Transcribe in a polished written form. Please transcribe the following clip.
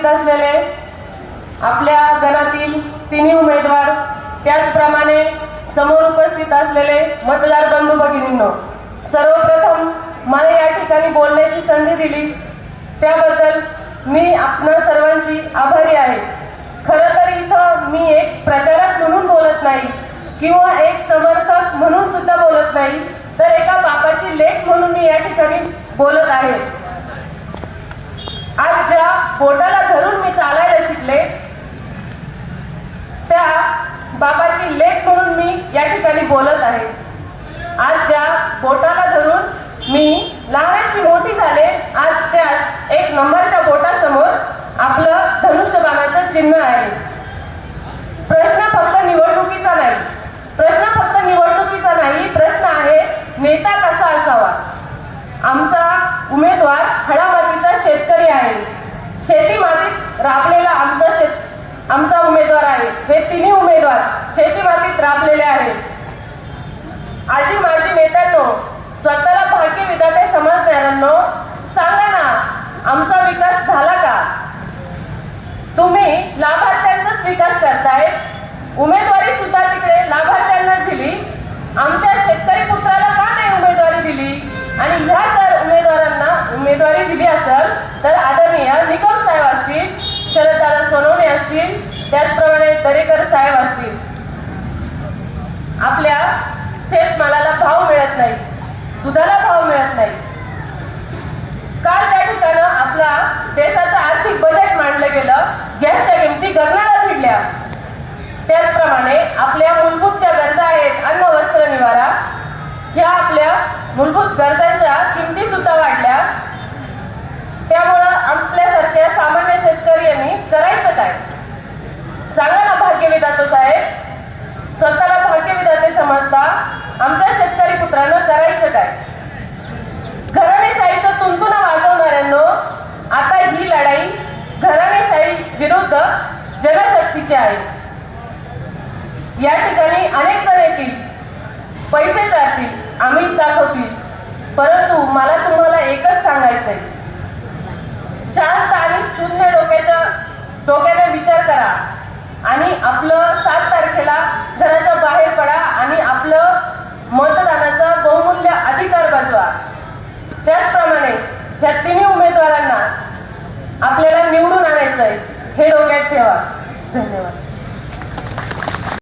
उपस्थित असलेले आपल्या गणातील तिन्ही उमेदवार, त्याचप्रमाणे समोर उपस्थित असलेले मतदार बंधू भगिनींनो, सर्वप्रथम मला या ठिकाणी बोलण्याची संधी दिली त्याबद्दल मी आपणा सर्वांची आभारी आहे। खरं तर इथं मी एक प्रचारक म्हणून बोलत नाही किंवा एक समर्थक म्हणून सुद्धा बोलत नाही, तर एका बापाची लेक म्हणून मी या ठिकाणी बोलत आहे। आज ज्या बोटाला धरून मी चालायला शिकले त्या बाबाची लेक म्हणून मी या ठिकाणी बोलत आहे। आज ज्या बोटाला धरून मी लहानाची मोठी झाले, आज त्यात एक नंबरच्या बोटासमोर आपलं धनुष्यबाणाचं चिन्ह आहे। प्रश्न फक्त निवडणुकीचा नाही, प्रश्न आहे नेता कसा असावा। आमचा उमेदवार हळामातीचा शेतकरी आहे, शेती मातीत राबलेला आमचा उमेदवार आहे। हे तिन्ही उमेदवार शेती मातीत राबलेले आहेत। आजी माजी नेत्यांनो, स्वतःला भाग्य विधाते समजणाऱ्यांनो, सांगा ना आमचा विकास झाला का? तुम्ही लाभार्थ्यांचाच विकास करताय, उमेदवारी सुद्धा तिकडे लाभार्थ्यांनाच दिली, आमच्या शेतकरी पुत्राला का नाही उमेदवारी दिली? आणि ह्या जर उमेदवारांना उमेदवारी दिली असेल तर आदरणीय निकम साहेब असतील, शरददादा सोनवणे असतील, त्याचप्रमाणे दरेकर साहेब असतील। आपल्या शेतमालाला भाव मिळत नाही, दुधाला भाव मिळत नाही। काल त्या ठिकाणी आपला देशाचं आर्थिक बजेट मांडलं गेलं, गॅसच्या किमती गगनाला भिडल्या। त्याचप्रमाणे आपल्या मूलभूत ज्या गरजा आहेत, अन्न वस्त्र निवारा, ह्या आपल्या मूलभूत गरजांच्या किमती सुद्धा वाढल्या। त्यामुळं आपल्यासारख्या सामान्य शेतकऱ्यांनी करायचं काय? सांगा ना भाग्यविधाते साहेब, स्वतःला भाग्यविधाते समजता आमच्या शेतकरी पुत्रांना करायचं काय? घराणेशाहीचं तुंतुना वाजवणाऱ्यांनो, आता ही लढाई घराणेशाही विरुद्ध जनशक्तीची आहे। या ठिकाणी अनेक जण येतील, पैसे चालतील, आमिष दाखवतील, परंतु मला तुम्हाला एकच सांगायचंय, शांत आणि शून्य डोक्याने विचार करा आणि आपलं 7 तारखेला घराच्या बाहेर पडा आणि आपलं मतदानाचा बहुमूल्य अधिकार बजवा। त्याचप्रमाणे ह्या तिन्ही उमेदवारांना आपल्याला निवडून आणायचंय, हे डोक्यात ठेवा। धन्यवाद।